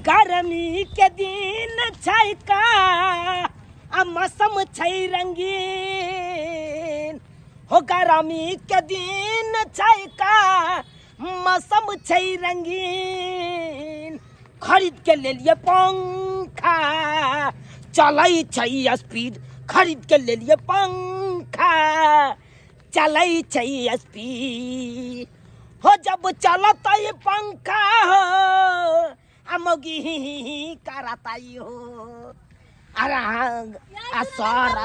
गर्मी के दिन छै का आ मौसम छै रंगीन हो गर्मी के दिन छै का मौसम छै रंगीन खरीद के ले लिए पंखा चलै छै स्पीड खरीद के ले लिए पंखा चलै छै स्पीड हो जब चलता ये पंखा हो अमोगी करताई हो अरे असर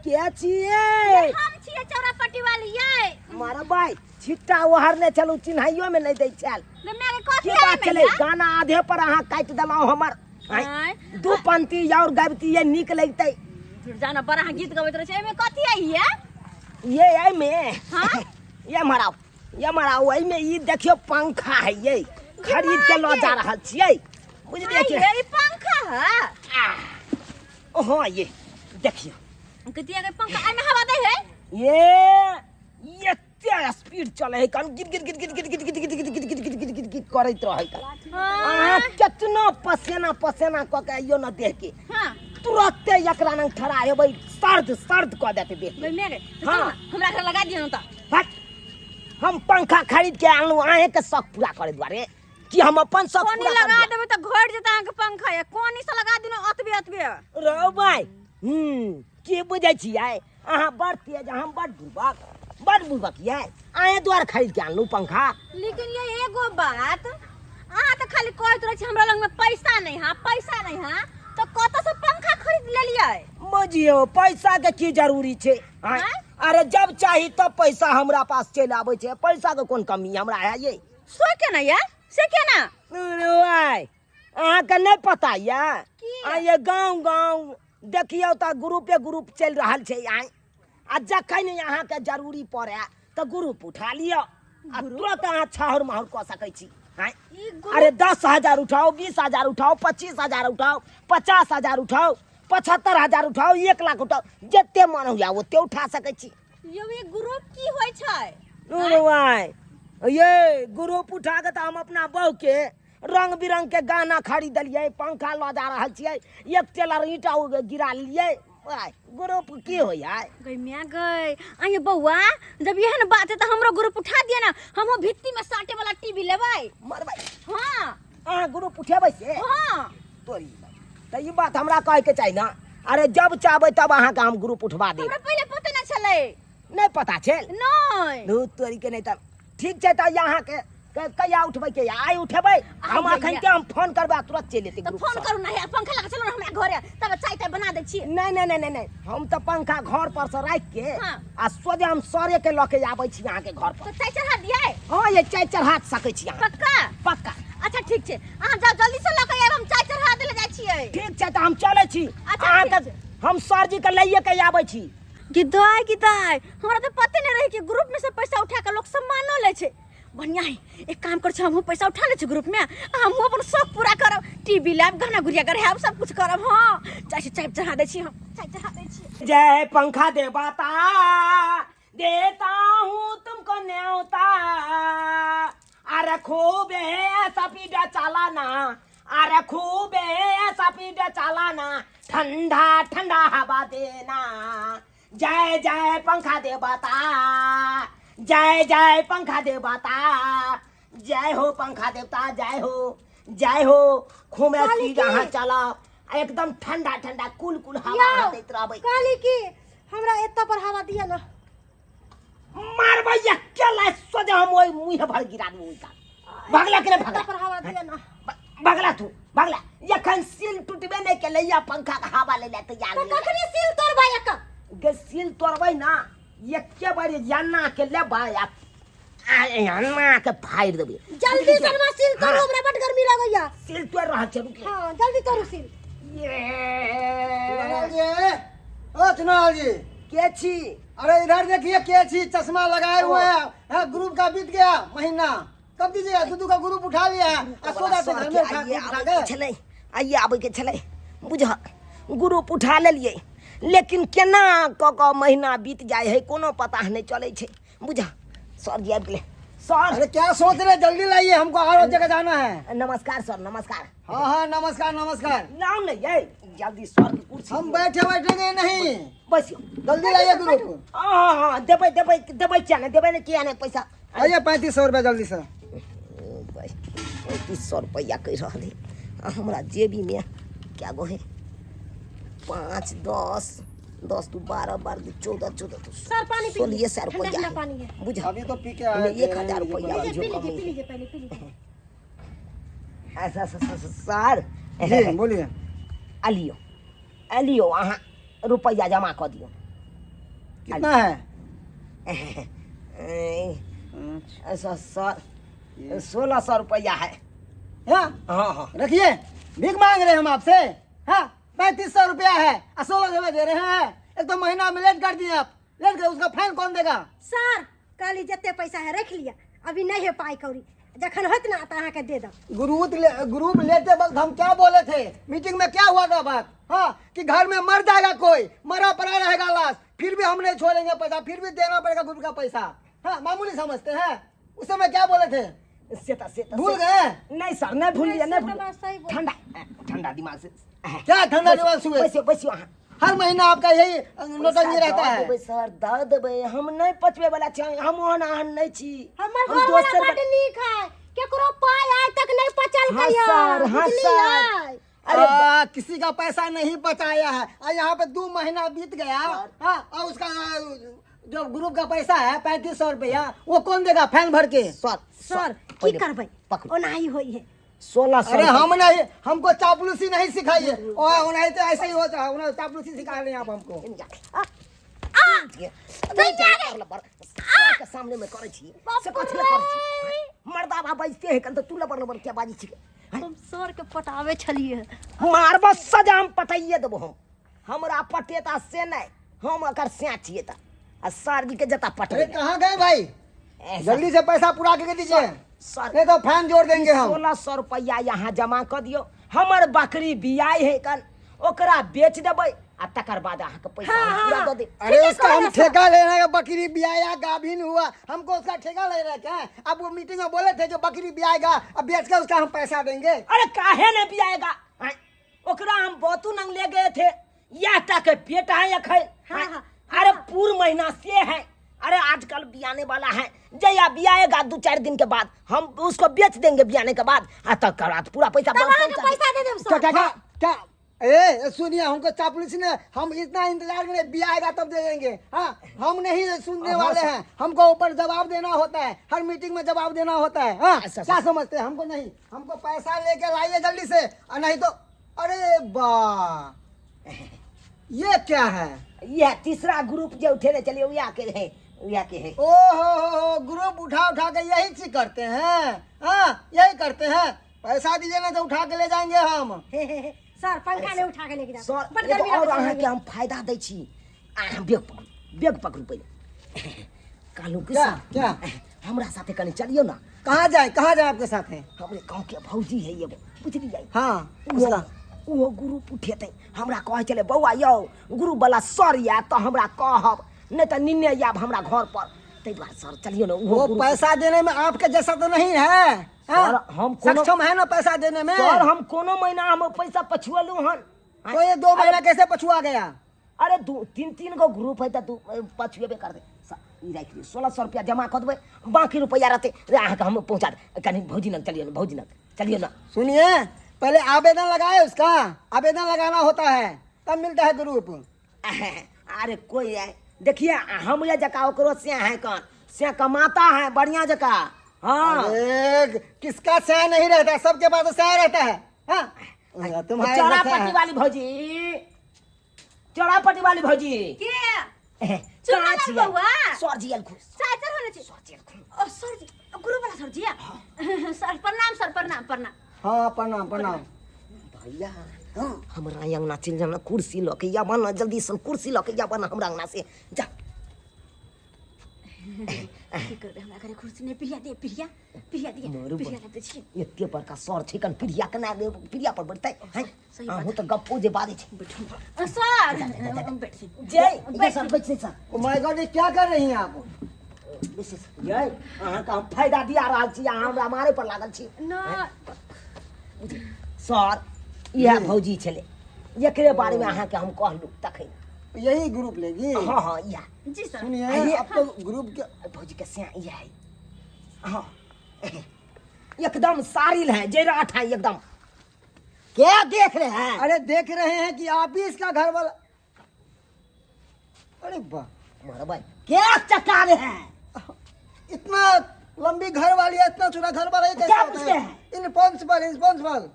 क्या छिए हम छिए चौरापट्टी वाली ये मारा भाई छिट्टा ओहर ने चलू चिन्हाइयो में नहीं दै चल की बात चले गाना आधे पर अहाँ काट देलौ हमर दू पंक्ति और गाबती ये निक लगतै जाना बड़ा गीत गबैत रहे छै एमे कथि है ये आई में हां ये मराओ आई में ई देखियो पंखा है ये खरीद के लो जा रहल छियै बुझलिए कि ये पंखा है ओहो ये देखियो कतिया के पंखा आई में हवा दे है ये तेज स्पीड चले है कन गिट गिट गिट गिट गिट गिट गिट गिट गिट गिट गिट गिट गिट गिट करैत रहै का कितना पसीना पसीना क के आइयो न देख के हां तुरंते एकरा न ठड़ा हेबै सर्द क देते देख मेरे हां हमरा घर लगा दियो न त हट हम पंखा खरीद के आनलू आए के शौक पूरा करे द्वारे कि हम अपन शौक पूरा लगा देबै त घर जेता के पंखा है कोनी से लगा दिनो अतबे रो भाई की बुझै छियै अहाँ बड़ तेज हम बड़ बुड़बक ये आए द्वार खरीद के आनलू पंखा लेकिन ये एगो बात अहाँ त खाली कहत रह छी हमरा लग में पैसा नहीं है तो कत से पंखा खरीद लेलिए बुझियो पैसा के की जरूरी छे अरे जब चाही तब पैसा हमरा पास चल आबै छे पैसा के कोन कमी हमरा है ये सो केना ये से केना भाई अहाँ के नहीं पता ये ये गांव देखियो त ग्रुप चल रहल छे आ जखन यहाँ के जरूरी पड़े तो ग्रुप उठा लियो आ तुरंत अहाँ छहर महर क सकै छी अरे 10,000 उठाओ 20,000 उठाओ 25,000 उठाओ 50,000 उठाओ 75,000 उठाओ 1 लाख उठाओ जते मन होया ओते उठा सकै छी ये ग्रुप की होय छै ये ग्रुप उठा के त हम अपना बहू के रंग बिरंग के गाना खरीदलिए पंखा लो जा रहल छिए एक टेलर ईटा गिरा लिए ग्रुप की हो गई मैं गई आये बउआ जब यह न बात है तो हमरो ग्रुप उठा दिया ना हम भित्ती में साटे वाला टीवी लेबै मरबै हां ग्रुप उठेबै से हां तोरी त ई बात हमरा कहे के चाहि ना अरे जब चाहबै तब अहाँ के हम ग्रुप उठवा देब हमरा पहले पता न चले नहीं पता छे नहीं तोरी के नहीं त ठीक छै त यहाँ के कहिया उठबै के आई उठेबै हम अखन के हम फोन करबै तुरंत चल एते ग्रुप फोन करू ना पंखा लगा चलो हमरा घरे तब चाय बना दे छी नहीं हम त पंखा घर पर से राख के आ सोजे हम सरे के लके आबै छी यहाँ के घर पर तो चाय चढ़ा दिए हां ये चाय चढ़ा सकै छी पक्का अच्छा ठीक छै अहाँ जाओ जल्दी से लके आब हम चाय चढ़ा देले जाय छियै ठीक छै त हम चलै छी अहाँ के हम सर जी के लइए के आबै छी किदाई हमरा तो पते नहीं रहे कि ग्रुप में से पैसा उठा के लोग सम्मानो ले छै बढ़िया है एक काम कर हम पैसा उठा ले ग्रुप में हम अपन शौक पूरा करब टीवी लैब गाना गुड़िया करब सब कुछ करब हां चाय चढ़ा दे छी हम चाय चढ़ा दे छी जय पंखा देवता देता हूँ तुमको न्योता अरे खूब ऐसा पीड़ा चलाना अरे खूब ऐसा पीड़ा चलाना ठंडा ठंडा हवा देना जय जय पंखा देवता जय पंखा देवता जय हो पंखा देवता जय हो खूब स्पीड अहाँ चला एकदम ठंडा ठंडा कुल हवा देत रहबै काली की हमरा एत्ता पर हवा दिया ना मारबै अकेला सोजे हम ओइ मुंह भर गिरा देबै ओइ का भगला करे भगला पर हवा दिया ना भगला यखन सील टूटबे नहीं के लइया पंखा का हवा ले ले तैयार तो कखनी सील तोड़बै सील तोड़बै ना एके बारी जाना के लेबै अन्ना के फाड़ देबै जल्दी से सील तोड़ो हमरा बड गर्मी लगैया सील तोड़ रहल छै रुक हां जल्दी तोड़ो सील चुनाव जी के छी अरे इधर देखिए के छी चश्मा लगाए हुए हैं ग्रुप का बीत गया महीना कब दीजिएगा दूधू का ग्रुप उठा लिया है सोदा से घर में उठा के छलै आइए आबै के छलै बुझ ग्रुप उठा लेलिए लेकिन केना क महीना बीत जाए है कोनो पता नहीं चले छे बुझ सर जी आबि गेलै सर अरे क्या सोच रहे, जल्दी लाइए, हमको और जगह जाना है। नमस्कार सर, नमस्कार। हाँ हाँ नमस्कार नमस्कार। नाम नहीं है, जल्दी सर की कुर्सी हम बैठे बैठेंगे नहीं, बस जल्दी लाइए ग्रुप। हाँ देबै देबै देबै क्या नहीं, देबै नहीं क्या नहीं पैसा। आइए 3500 रुपया जल्दी से। 3500 रुपया कह रहा है हमरा जेबी में, क्या गो है 5 10 10 तो 12 12 14 14 सर पानी पी 16,000 ठंडा रुपया पानी है। बुझा अभी तो पी के आए थे। 1000 रुपया पी जो लीजिए कमी पी लीजिए पहले पी लीजिए। ऐसा सर जी बोलिए। अलियो अलियो अहाँ रुपया जमा कर दियो। कितना है? ऐसा सर 1600 रुपया है। हाँ हाँ हाँ रखिए, भीख मांग रहे हैं हम आपसे। हाँ 3500 रुपया है, 1600 रुपया दे रहे हैं। एक तो महीना में लेट कर दिए आप, लेट कर उसका फाइन कौन देगा? सर काली जते पैसा है रख लिया, अभी नहीं है पाई कौड़ी, जखन होत ना तो अहाँके दे दो। ग्रुप लेते वक्त हम क्या बोले थे, मीटिंग में क्या हुआ था बात? हाँ कि घर में मर जाएगा कोई, मरा पड़ा रहेगा लाश, फिर भी हम नहीं छोड़ेंगे पैसा, फिर भी देना पड़ेगा ग्रुप का पैसा। हाँ मामूली समझते हैं, उस समय क्या बोले थे? भूल गए? नहीं सर नहीं भूल लिया, नहीं भूल सही बोल। ठंडा ठंडा दिमाग से क्या ठंडा दिमाग से हुए? बैसियो बैसियो हाँ हर महीना आपका यही नौटंकी रहता है। सर दे देबै, हम नहीं पचबे वाला छी, हम ओहन अहन नहीं छी। हमर हम घर दोसर वाला बड नीक है, केकरो पाई आज तक नहीं पचल हाँ कहियो। सर, हाँ सर। अरे किसी का पैसा नहीं बचाया है, और यहाँ पे 2 महीना बीत गया। हाँ और उसका जो ग्रुप का पैसा है 3500 रुपया, वो कौन देगा फैन भर के? सर की करबै, ओनाही होई है। 1600 अरे हम नहीं, हमको चापलूसी नहीं सिखाइए, और नहीं तो ऐसे ही होता है, उन्हें चापलूसी सिखा रहे हैं आप हमको। के सामने में करे छी से कथि ला करे छी? मर्दा बा बजते है कन तो तू लबर लबर क्या बाजी छी? हम सर के पटावे छलिए। मारबा सजा हम पटाइए देबो हम, हमरा पटेता से नहीं, हम अकर से छिए त आ सर जी के जता अरे पटे। कहाँ गए भाई, जल्दी से पैसा पूरा के दीजिए, सर नहीं तो फैन जोड़ देंगे हम। 1600 रुपया यहाँ जमा कर दियो, हमर बकरी बियाई है कन ओकरा बेच देबै आ तकर बाद अहाँ के पैसा हम पूरा दे दे। अरे उसका हम ठेका ले रहे हैं, बकरी ब्याया गाभिन हुआ, हमको उसका ठेका ले रहे क्या? अब वो मीटिंग में बोले थे जो बकरी ब्याएगा अब बेच कर उसका हम पैसा देंगे। अरे काहे नहीं बियाएगा? हैं? ओकरा हम बोतू नंग ले गए थे, या टके पेट है या खाए। हाँ, अरे पूर्ण महीना से है, अरे आजकल बियाने वाला है, जया बियाएगा 2-4 दिन के बाद हम उसको बेच देंगे बियाने के बाद, आ तक रात पूरा पैसा तब अहाँके पैसा दे देब क्या सर। क्या क्या? ए सुनिए, हमको चापलूसी ने, हम इतना इंतजार करें, ब्याएगा तब दे देंगे। हाँ हम नहीं सुनने वाले हैं, हमको ऊपर जवाब देना होता है, हर मीटिंग में जवाब देना होता है। हाँ क्या समझते हैं? हमको नहीं, हमको पैसा लेके लाइए जल्दी से, और नहीं तो अरे वाह ये क्या है? यह तीसरा ग्रुप जो उठे चलिए उया के है, उया के है। ओ हो ग्रुप उठा उठा के यही चीज करते हैं। हाँ यही करते हैं, पैसा दीजिए ना तो उठा के ले जाएंगे हम। सर पंखा ले उठा के लेके जाओ। सर बड एगो गर्मी और लगत है। अहाँ के हम फायदा दै छी, अहाँ बेग पकड़ू पहले। कालू के क्या साथ क्या? हमरा साथे कनी चलियो ना। कहाँ जाए आपके साथ है? हमरे गांव के भौजी है एगो, बुझलियै? हाँ उसका वो ग्रुप उठेते, हमरा कहे चले बौआ यौ ग्रुप वाला सर या तो हमरा कहब, नहीं तो निन्ने याब हमरा घर पर, तै दुआरे सर चलियो ना। वो पैसा देने में आपके जैसा तो नहीं है। हाँ? सर, हम कोनो- सक्षम है ना पैसा देने में? सर हम कोनो महीना हम पैसा पछुअलू हन। तो ये 2 महीना कैसे पछुआ गया? अरे 2-3 गो ग्रुप है तो पछुएबे कर दे। ई राख लियो 1600 रुपया जमा कर देबै, बाकी रुपया रहते रे अहाँ के हम पहुंचा दे। कनी भौजी नक चलियो ना, भौजी नक चलियो ना। सुनिए, पहले आवेदन लगाए, उसका आवेदन लगाना होता है तब मिलता है ग्रुप। अरे कोई है देखिए, हम ये जका ओकरो से है कौन से कमाता है बढ़िया जका। हाँ अरे किसका सह नहीं रहता, सबके पास तो सह रहता है। हाँ तुम्हारे जैसा चौरापट्टी है। वाली भौजी, चौरापट्टी वाली भौजी के कहाँ चुनाव छियै? बउआ सर जी अलखु, साइकिल होने चाहिए। सर जी अलखु। ओ सर जी, गुरु वाला सर जी है। सर प्रणाम, सर प्रणाम प्रणाम। हाँ प्रणाम प्रणाम। भैया हमरा अंगना चल जाना, कुर्सी ल के या बना जल्दी सन, कुर्सी ल के या बना हमरा अंगना से जा। की करबे, हमरा घरे कुर्सी नहीं, पिलिया दे, पिलिया पिलिया दिया, मोरू पिलिया दे छी। एते बड़का सर छै कन पिरिया के ना पिरिया पर बैठतै हैं? सही आ बात हो त गप्पो जे बाजे छै। सर बैठ छी। जय ये सर बैठ से सर। ओ माय गॉड, ये क्या कर रही हैं आप? ये अहाँ का हम फायदा दिया रहा छी अहाँ हमरा मारे पर लागल छी ना सर यह भौजी छले एकरे बारे में अहाँ के हम कहलू तखन यही ग्रुप लेगी? हाँ हाँ या जी सर सुनिए आपको ग्रुप के भौजी के सिया ये है हाँ एकदम सारिल है जयराठ है एकदम। क्या देख रहे हैं? अरे देख रहे हैं कि आप ही इसका घर वाला। अरे वाह मारा भाई क्या चक्का रहे हैं? इतना लंबी घर वाली है, इतना छोटा घर वाला है, क्या कैसे होता पूछते है? हैं? इम्पॉसिबल।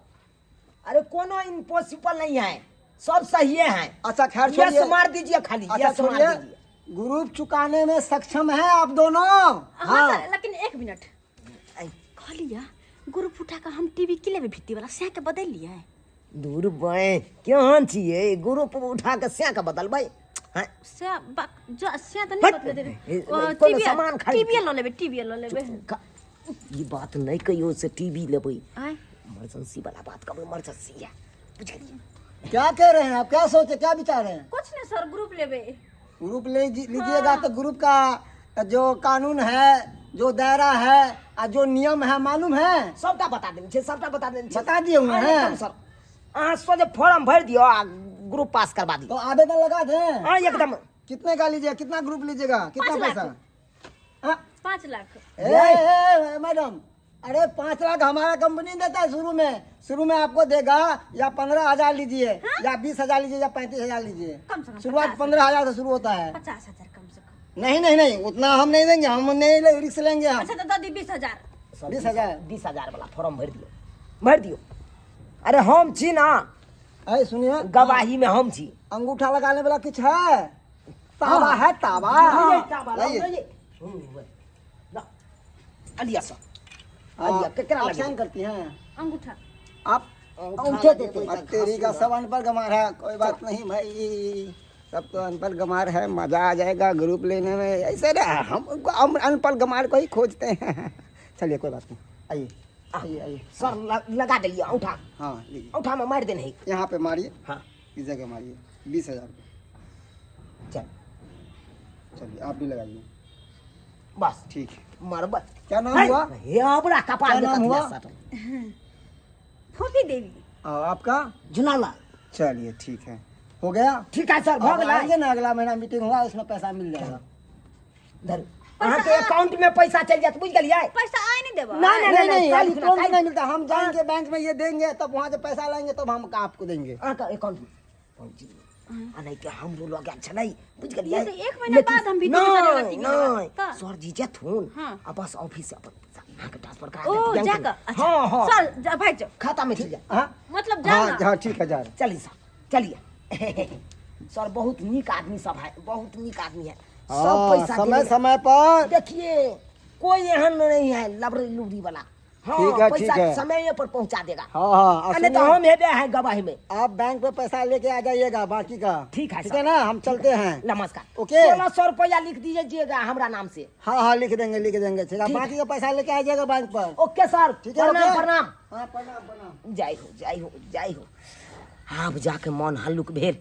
अरे कोनो इम्पॉसिबल नहीं है, सब सही है। अच्छा खैर यस छोड़िए। मार दीजिए खाली अच्छा यस मार छोड़िए, दीजिए। ग्रुप चुकाने में सक्षम है आप दोनों? हाँ सर लेकिन एक मिनट कह लिया ग्रुप उठा कर हम टीवी के लिए भित्ती वाला से के बदल लिया है। दूर बे क्यों छिए ग्रुप उठा के सिया के बदल भाई हैं से जो से तो नहीं बदल दे कोनो सामान खरीद टीवी लो लेबे टीवी लो लेबे ये बात नहीं कहियो से टीवी लेबै आय इमरजेंसी वाला बात कब इमरजेंसी है बुझ गई। क्या कह रहे हैं आप? क्या सोचे, क्या विचार है? कुछ नहीं सर ग्रुप लेबे ग्रुप लीजिएगा तो ग्रुप का जो कानून है, जो दायरा है और जो नियम है मालूम है? सबटा बता देने छे, सबटा बता देने छे। बता दिए हुए हैं। एकदम सर अहाँ सोचे फॉर्म भर दियो आ ग्रुप पास करवा दियो। तो आवेदन लगा दें। हाँ एकदम। कितने का लीजिएगा? कितना ग्रुप लीजिएगा? कितना 5 लाख। पैसा? हाँ? 5 लाख मैडम, अरे 5 लाख हमारा कंपनी देता है शुरू में आपको देगा या 15,000 लीजिए या 20,000 लीजिए या 35,000 लीजिए। कम से कम शुरुआत 15,000 से शुरू होता है। 50,000 कम से कम। नहीं उतना हम नहीं देंगे, हम नहीं रिस्क लेंगे हम। अच्छा तो दादी 20,000 20,000 वाला फॉर्म भर दियो। अरे हम छी ना अरे सुनिए, गवाही में हम छी। अंगूठा लगाने वाला कुछ है? ताबा है ताबा। लाइए। अलिया सर आप साइन करती हैं? अंगूठा आप अंगूठे देते हैं। अब तेरी का सब अनपढ़ गमार है। कोई बात नहीं भाई, सब तो अनपढ़ गमार है, मजा आ जाएगा ग्रुप लेने में। ऐसे ना हम अनपढ़ गमार को ही खोजते हैं। चलिए कोई बात नहीं, आइए। सर लगा दिलिए अंगूठा। हाँ लीजिए, अंगूठा में मार देने है। यहाँ पे मारिए। हाँ इस जगह मारिए। 20,000 चल चलिए आप भी लगाइए। बस ठीक है। मार बस। क्या नाम हुआ? ये बड़ा कपाल क्या नाम हुआ? फोफी देवी आपका? जुनाला। चलिए ठीक है, हो गया। ठीक है सर अब भोग आएंगे ना, अगला महीना मीटिंग हुआ, उसमें पैसा मिल जाएगा। धर अहाँ के अकाउंट में पैसा चल जात बुझ गेलिए। पैसा आए नहीं देबो नहीं काल्हि तुरंत खुना, नहीं मिलता। हम जाएंगे बैंक में ये देंगे, तब वहाँ से पैसा लाएंगे, तब हम आपको देंगे। अहाँ के अकाउंट में पहुंची आ नहीं के हम लोग लगा छलै बुझ गेलिए। जैसे 1 महीना बाद हम भीतर चले जाती नहीं सर जी जेथुन हाँ। अब बस ऑफिस से अपन पैसा अहाँ के ट्रांसफर करा ओ देत बैंक में। जाकर हाँ हाँ सर जा भाई जाओ खाता में चल जा। हाँ मतलब जाना हाँ ठीक है, जा रहे। चलिए सर चलिए। सर बहुत नीक आदमी सब है, बहुत नीक आदमी है। सब हाँ, पैसा समय देंगे। समय पर। देखिए कोई एहन नहीं है लबड़ी लुबड़ी वाला। हाँ, ठीक है, पैसा ठीक है। समय पर पहुंचा देगा। हाँ नहीं तो हम हेबे हैं गवाही में। आप बैंक में पैसा लेके आ जाइएगा बाकी का। ठीक है ठीक सर। है ना, हम चलते हैं। नमस्कार। ओके। 1600 रुपया लिख दीजिएगा हमारा नाम से। हाँ लिख देंगे ठीक है। ठीक बाकी का पैसा लेके आ जाएगा बैंक पर। Okay sir. ठीक है, प्रणाम ओके। प्रणाम। हाँ प्रणाम। जय हो। अब जाके मन हल्लुक भेल।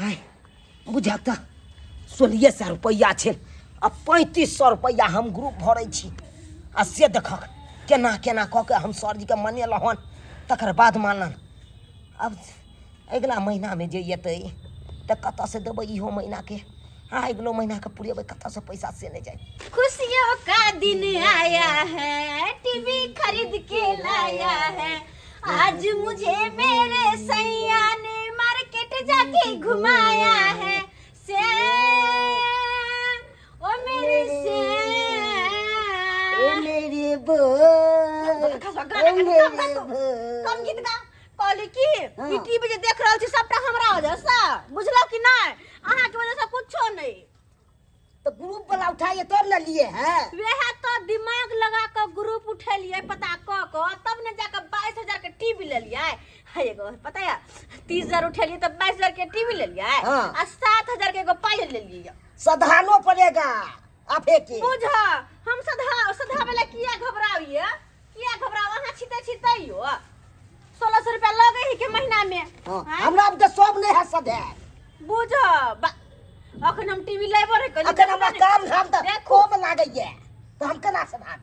आय बुझाता 1600 रुपया छे, अब 3500 रुपया हम ग्रुप भरै छी। आ से देखक केना कऽ के हम सर जी के मनेलहन, तकर बाद मानलन। अब अगला महीना में जे एतै तऽ कतऽ से देबै इहो महीना के। हाँ अगलो महीना के पुरेबै कतऽ से पैसा से नहीं जाए। खुशियों का दिन आया है, टीवी खरीद के लाया है। आज मुझे मेरे सैया ने मार्केट जाके घुमाया है। से ओ मेरी से मेरी कम गीत गा कहली की ई टीवी जे देख रहल छी सबटा हमरा वजह से बुझलौ कि नहीं? अहाँ के वजह से कुछो नहीं। तो ग्रुप वाला उठाइए तब न लिए है। वह तो दिमाग लगा कर ग्रुप उठेलिए पता क तब ने जाकर 22,000 के टीवी ले लिया है। एगो पता है 30,000 उठेलिए तब 22,000 के टीवी ले लिया है हाँ। और 7,000 के एगो पायल ले लिया। सधानो पड़ेगा आपे के। बुझ हम सधा वाला किया घबराइए, किया घबराओ? अहाँ छितैयो 1600 रुपया लगे ही के महीना में। हाँ, हाँ? हमरा अब तो सब नहीं है सधे। बुझ अखन हम टीवी लेबो रे कल अखन हमरा काम धाम त खूब लागैए। तो हम केना से भाग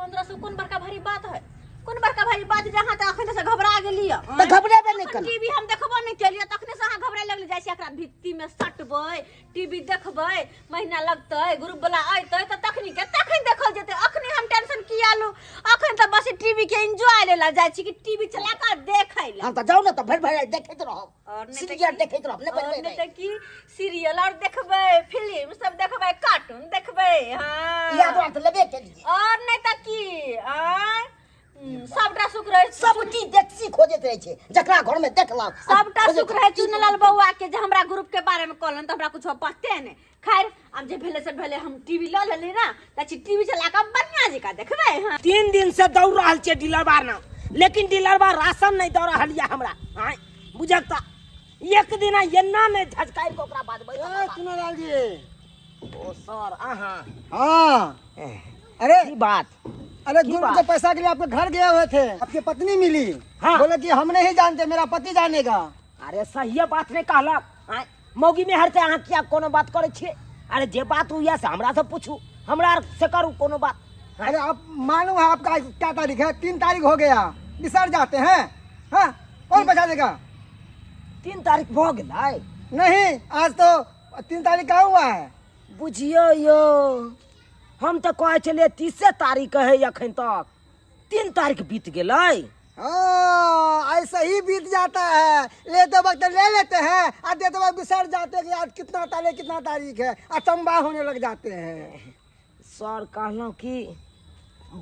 1500 कौन बड़का भारी बात है? कौन बड़का भारी बात जहाँ तक अखन से घबरा गेलिए? तो घबरेबे नहीं कर टीवी हम देखबो नहीं केलिए तखने से अहाँ घबराए लगले जाइ छै एकरा भित्ती में सटबै टीवी देखबै महीना लगतै ग्रुप वाला आइतै त तखनी के तखन देखल जेतै अखनी हम टेंशन किया लो अखन त बस टीवी के एंजॉय लेला जाइ छी कि टीवी चला कर देखै ला हम तो जाओ ना तो भर भर देखैत रहो और नहीं सीरियल देखैत रहो ने और नहीं त की सीरियल और देखबै फिल्म सब देखबै कार्टून देखबै हां याद बात लेबे के लिए और नहीं त की सबटा सुख रहे सब चीज देखसी खोजत रहे छे जकरा घर में देखला सबटा सुख रहे चुनलाल बउआ के जे हमरा ग्रुप के बारे में कहलन त हमरा कुछ पते नहीं खैर अब जे भेले से भेले हम टीवी ल लेली ना त टीवी चला के बढ़िया जका देखबै हां 3 दिन से दौड़ रहल छे डीलरबा ना लेकिन डीलरबा राशन नहीं दौ रहल या हमरा हां बुझक त एक दिन एन्ना नहीं झटकाई के ओकरा बाद ए चुनालाल जी ओ सर आहा हाँ अरे की बात अरे की ग्रुप बात? के पैसा के लिए आपके घर गए हुए थे आपकी पत्नी मिली हाँ। बोले कि हम नहीं जानते मेरा पति जानेगा अरे सही बात नहीं कहला आय मौगी में हर से अहाँ क्या कोनो बात करे छे अरे जे बात हुई से हमरा से पूछू हमरा से करू कोनो बात अरे आप मालूम है आपका आज क्या तारीख है 3 तारीख हो गया बिसर जाते हैं हाँ कौन बचा देगा 3 तारीख भ गेलै नहीं आज तो 3 तारीख का हुआ है बुझियो यो हम तो कहे चले 30 तारीख है अखन तक 3 तारीख बीत गेलै हाँ ऐसा ही बीत जाता है लेते वक्त ले लेते हैं और देते वक्त बिसर जाते हैं कि आज कितना तारीख है अचंबा होने लग जाते हैं सर कहलौं कि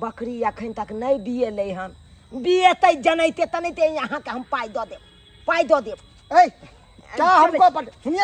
बकरी अखन तक नहीं बिएलै हन बिएतै जनैते तनैते यहाँ के हम पाई दऽ देब ए, क्या हमको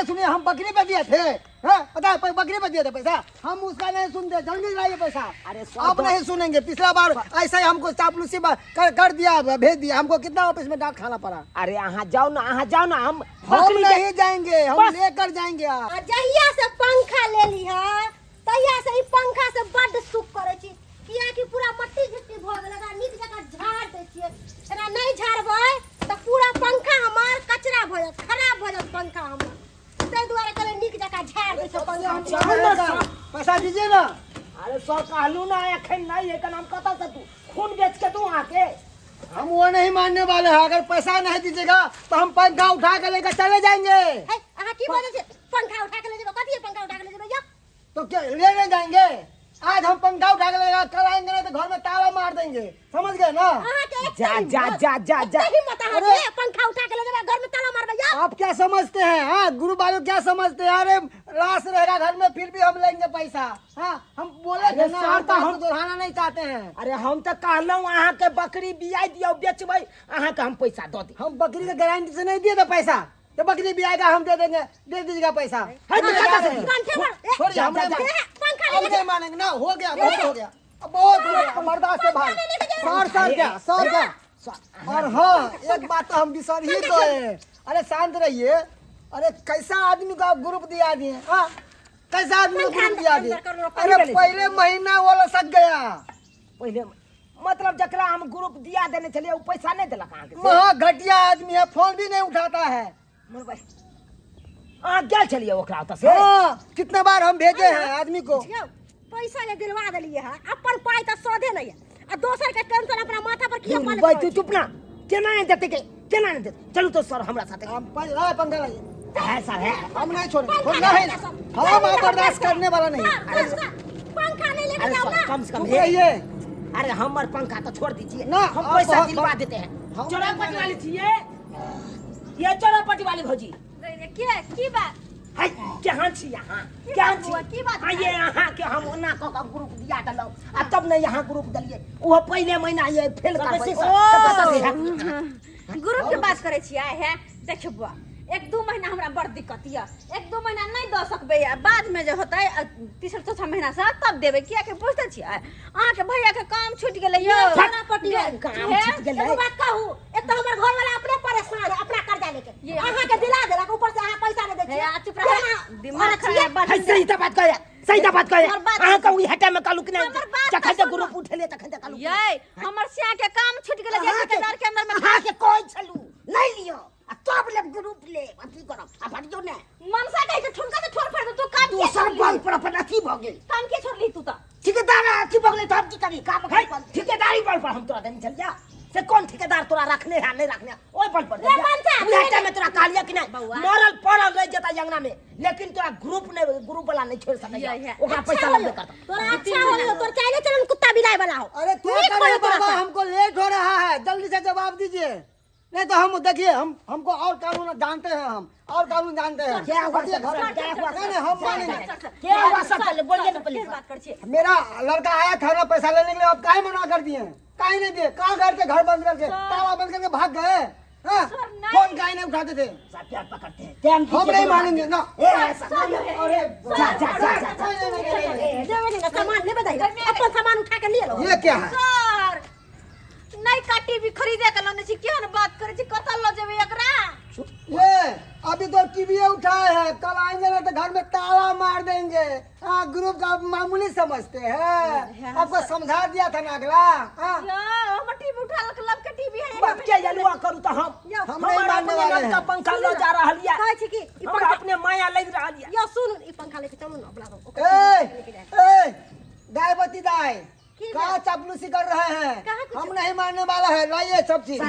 सुनिए हम बकरी पे दिए थे हाँ पता है बकरी पे दिए थे पैसा हम उसका नहीं सुनते जल्दी लाइए पैसा अरे आप नहीं सुनेंगे पिछला बार ऐसा ही हमको चापलूसी कर दिया भेज दिया हमको कितना ऑफिस में डांट खाना पड़ा अरे अहाँ जाओ ना हम हम नहीं जाएंगे हम लेकर जाएंगे आप जहिया से पंखा ले ली है तहिया से ई पंखा से बड सुख करे छी किया कि पूरा मट्टी झिट्टी भ गेल एकरा नीक जका झाड़ दे छियै एकरा नहीं झाड़बै त पूरा पंखा हमार कचरा भ जात खराब भ जात पंखा हमर तै दुआरे कहले नीक जका झाड़ दे छै पंखा पैसा दीजिए ना अरे सर कहलू ना अखन नहीं है नाम कता से तू खून बेच के तू आके हम वो नहीं मानने वाले हैं अगर पैसा नहीं दीजिएगा तो हम पंखा उठा के लेकर चले जाएंगे है अहाँ की बोले छै पंखा उठा के ले जेबै कथि पंखा उठा के ले जेबै या तो क्या लेने जाएंगे आज हम पंखा उठा के लेगा कल आएंगे ना तो घर में ताला मार देंगे समझ गए ना अहाँ के जा सही मत अहाँ के पंखा उठा के ले जेबै घर में ताला मारबै या आप क्या समझते हैं हाँ गुरु वालों क्या समझते हैं अरे लाश रहेगा घर में फिर भी हम लेंगे पैसा हाँ हम बोले थे ना हम तो दोहराना नहीं चाहते हैं अरे हम तो कहलौं अहाँ के बकरी बियाई दियो बेचबै अहाँ के हम पैसा दऽ दी हम बकरी के गारंटी से नहीं दिए थे पैसा तो बकरी भी आएगा हम दे देंगे दे दीजिएगा पैसा है तो कता से छोड़िए हम नहीं मानेंगे ना हो गया बहुत हो गया अब बहुत बर्दाश्त है भाई सर क्या और हाँ एक बात तो हम बिसर ही गए अरे शांत रहिए अरे कैसा आदमी का ग्रुप दिया दिए हाँ कैसा आदमी को ग्रुप दिया दिए अरे पहले महीना वो लसक गया पहले मतलब जकरा हम ग्रुप दिया देने चलिए वो पैसा नहीं देलक अहाँ के महा घटिया आदमी है फोन भी नहीं उठाता है अहाँ गेल छलिए ओकरा ओतऽ से हाँ कितने बार हम भेजे हैं आदमी को पैसा के दिलवा देलिए है अपन पाई त सोधे नहीं है आ दोसर के टेंशन अपना माथा पर किया भाई तू चुप ना केना नहीं देते के केना नहीं देते चलो तो सर हमरा साथे हम पंखा लाइए है सर है हम नहीं छोड़ेंगे नहीं हम आप बर्दाश्त करने वाला नहीं पंखा नहीं लेके अरे जाओ सर ना कम से कम ये अरे हमर पंखा तो छोड़ दीजिए ना, हम आप पैसा बहुत- दिलवा देते हैं हम- चौरापटी वाली चाहिए ये चौरापटी वाली भौजी की बात है केहन छी यहाँ केहन छी की बात हाँ ये यहाँ के हम ओना क के ग्रुप दिया देलौ आ तब ने यहाँ ग्रुप दिलिए वो पहले महीना ये फेल कर ग्रुप के बात करे छियै है देखबो 1-2 महीना हमरा बड़ दिक्कत या 1-2 महीना नहीं द सकबे बाद में जे होतै तीसरा चौथा महीना से तब देबे किया के बुझते छियै अहाँ के भैया के काम छूट गेलै यो पटी काम छूट गेलै एगो बात कहू एक तो हमर घर वाला अपने परेशान है अपना कर्जा लेके अहाँ के दिला देलक ऊपर से अहाँ पैसा नहीं दै छियै चुप रह दिमाग खराब बात है सही तो बात कहे अहाँ का उही हटा में कालू कि नहीं जखन से ग्रुप उठेले तखन से कालू ये हमर सिया के काम छूट गेलै जे ठेकेदार के अंदर में अहाँ के कोई छलू नहीं लियो आ तब ले ग्रुप ले अथी करब आ भटियो ने मनसा कहि के ठुनका से ठोर फाड़ दे तू काम तू सब बल पर अपन अथी भ गेल काम के छोड़ली तू त ठेकेदार बगले तो हम की कभी काम ठेकेदारी पर हम तोरा देने चल जा से कौन ठेकेदार तोरा रखने है नहीं रखने ओए पर बुझाता में तोरा कहलिया कि नहीं मरल पड़ल रह जता जंगना में लेकिन तोरा ग्रुप वाला नहीं छोड़ सके ओकरा पैसा लगबे करता तोरा अच्छा हो तोर चाहे चलन कुत्ता बिलाई वाला हो अरे क्या करे बाबा, हमको लेट हो रहा है, जल्दी से जवाब दीजिए, नहीं तो हम देखिए हमको और कानून जानते हैं, हम और कानून जानते हैं। क्या हुआ हटिए घर में, क्या हुआ नहीं हम मानेंगे। क्या हुआ सब पहले बोलिए ना पुलिस बात कर छे मेरा लड़का आया था ना पैसा लेने के लिए, अब काहे मना कर दिए? काहे नहीं दिए? कहाँ गए थे? घर बंद करके ताला बंद करके भाग गए? हाँ? फोन काहे नहीं उठाते थे? प्यार पकड़ते हैं हम नहीं मानेंगे ना। ए ऐसा अरे सामान ले बताइए अपन सामान उठा के ले लो ये क्या है? सर नहीं का टीवी खरीदे के लाने छी केहन बात करे छी कतल ल जेबे एकरा ये अभी तो टीवी उठाए हैं, कल आएंगे ना तो घर में ताला मार देंगे। ग्रुप का मामूली समझते हैं, आपको समझा दिया था ना अगला। हम टीवी उठा लब के टीवी है बाप के जलवा करू तो हम नहीं मानने वाले हैं। का पंखा ले जा रहा लिया कहै छी कि ई हमरा अपने माया ले रहा लिया या सुन ई पंखा लेके चलू ना अपना ए गायबती दाई का चापलूसी कर रहे हैं? हम नहीं मानने वाला है, लाइए सब चीज।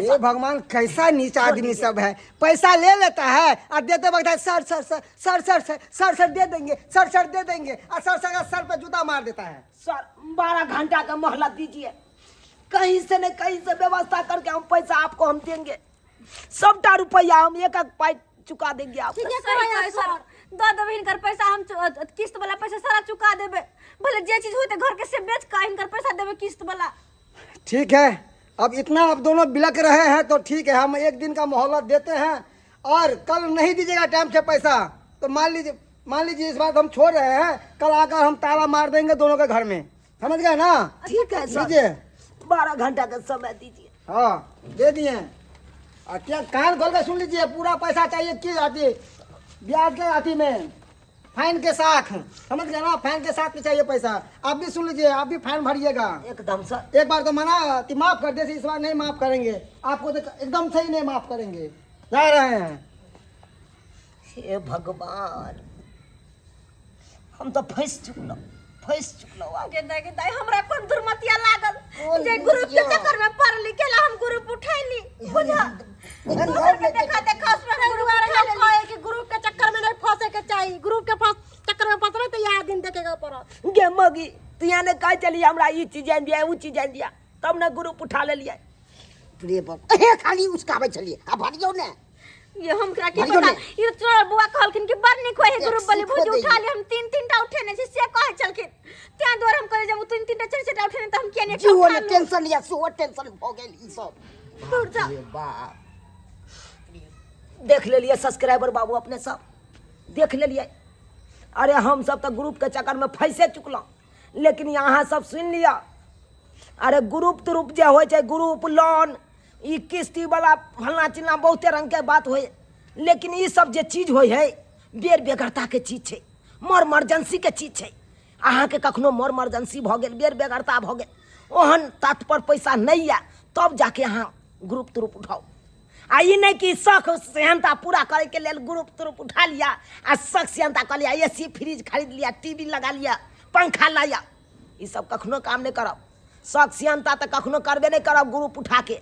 ये भगवान कैसा नीचा आदमी सब है, पैसा ले लेता है और देते वक्त है sir sir sir sir sir sir sir sir दे देंगे, सर सर दे देंगे और सर सर का सर पे जूता मार देता है। सर 12 घंटा का मोहलत दीजिए, कहीं से न कहीं से व्यवस्था करके हम पैसा आपको हम देंगे, सबटा रुपया हम एक एक पाई चुका देंगे आपको। सर दो देबे इनकर पैसा हम किस्त वाला पैसा सारा चुका देबे, भले जे चीज होते घर के से बेच का इनकर पैसा देबे किस्त वाला। ठीक है, अब इतना आप दोनों बिलक रहे हैं तो ठीक है, हम एक दिन का मोहलत देते हैं और कल नहीं दीजिएगा टाइम से पैसा तो मान लीजिए इस बात हम छोड़ रहे हैं, कल आकर हम ताला मार देंगे दोनों के घर में, समझ गए ना? ठीक है सर, दीजिए 12 घंटा का समय दीजिए। हाँ दे दिए। और क्या कान खोल के सुन लीजिए, पूरा पैसा चाहिए की आती ब्याज के आती में फाइन के साथ, समझ गए ना? फाइन के साथ में चाहिए पैसा। आप भी सुन लीजिए, आप भी फाइन भरिएगा एकदम सर। एक बार तो मना कि माफ कर दे, इस बार नहीं माफ करेंगे आपको, तो एकदम सही नहीं माफ करेंगे, जा रहे हैं। हे भगवान, हम तो फंस चुकलो के दाई हमरा कोन दुर्मतिया लागल जे ग्रुप के चक्कर में पढ़ लिखेला हम ग्रुप उठैली बुझा दूसर के देखा उसमें ग्रुप उठा ले कि ग्रुप के चक्कर में नहीं फंसे के चाहिए, ग्रुप के चक्कर में फंसबे तो यह दिन देखेगा पड़त। गे मगी तू यहाँ ने कह चली हमरा ये चीज जान दिया वो चीज जान दिया तब ना ग्रुप उठा ले लिया। प्रिय बाप हे खाली उसका आवे चलिए, अब हटियो ना। ये हम क्या की पता ये तोर बुआ कहलखिन कि बड़ निक होय ग्रुप वाली भुज उठा ले, हम 3-3 टा उठेने से कहे चलखिन त्या द्वार हम करे जब 3-3 टा 4-4 टा उठेने त हम केने जीव ने टेंशन लिया, सो टेंशन हो गेल ई सब। दूर जा बाप देख ले लिए सब्सक्राइबर बाबू अपने सब देख ले लिए। अरे हम सब तो ग्रुप के चक्कर में फंसे चुकल, लेकिन यहाँ सब सुन लिया। अरे ग्रुप तुरुप जे हो ग्रुप लोन ई किस्ती वाला फलना चिलना बहुते रंग के बात हो, लेकिन ये सब जे चीज हो है बेर बेगरता के चीज है, मर मर्जेंसी के चीज है। अहाँ के कखनो मर मर्जेंसी भ गेल, बेर बेगरता भ गेल, ओहन तात पर पैसा नहीं आ तब जाके अहाँ ग्रुप तुरुप उठाओ। आ ई नहीं कि शौक सेहनता पूरा करे के लेल ग्रुप तुरुप उठा लिया आ शौक सेहनता कर लिया, एसी फ्रिज खरीद लिया, टीवी लगा लिया, पंखा लाया, ये सब कखनो काम नहीं करब। शौक सेहनता तो कखनो करबे नहीं करब ग्रुप उठा के।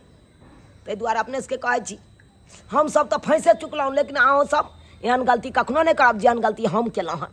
ताहि दुआरे अपने से कहै छी हम सब तो फंसे चुकलहुँ, लेकिन अहूँ सब एहन गलती कखनो नहीं करब जेहन गलती हम केलहुँ हन।